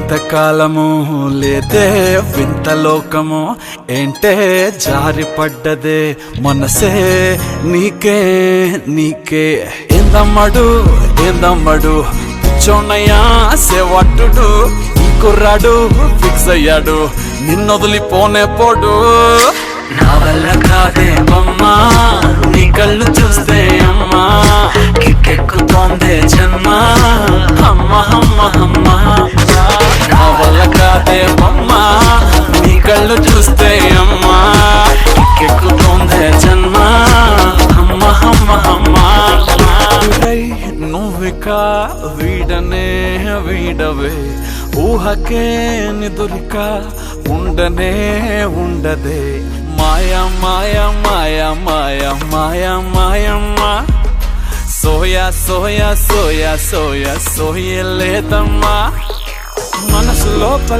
ఇంతకాలము లేదే వింత లోకము ఏంటే జారిపడ్డదే మనసే నీకే నీకే ఏందమ్మడు పిచ్చోన్నయ్యా సేవట్టుడు ఈ కుర్రాడు ఫిక్స్ అయ్యాడు నిన్నొదిలిపోనే పోడు నా వల్ల కాదే బొమ్మా నీ కళ్ళు చూస్తే అమ్మా కిక్కెక్కుతోందే జన్మ అమ్మా అమ్మా అమ్మా నా వల్ల కాదే బొమ్మా నీ కళ్ళు చూస్తే అమ్మా కిక్కెక్కుతోందే జన్మ అమ్మా అమ్మా అమ్మా నువ్విక వీడవే ఊహకే నిదురిక ఉండనే ఉండదే మాయా మాయా మాయా మాయా మాయా మాయమ్మా సోయా లేదమ్మా మనసు లోపల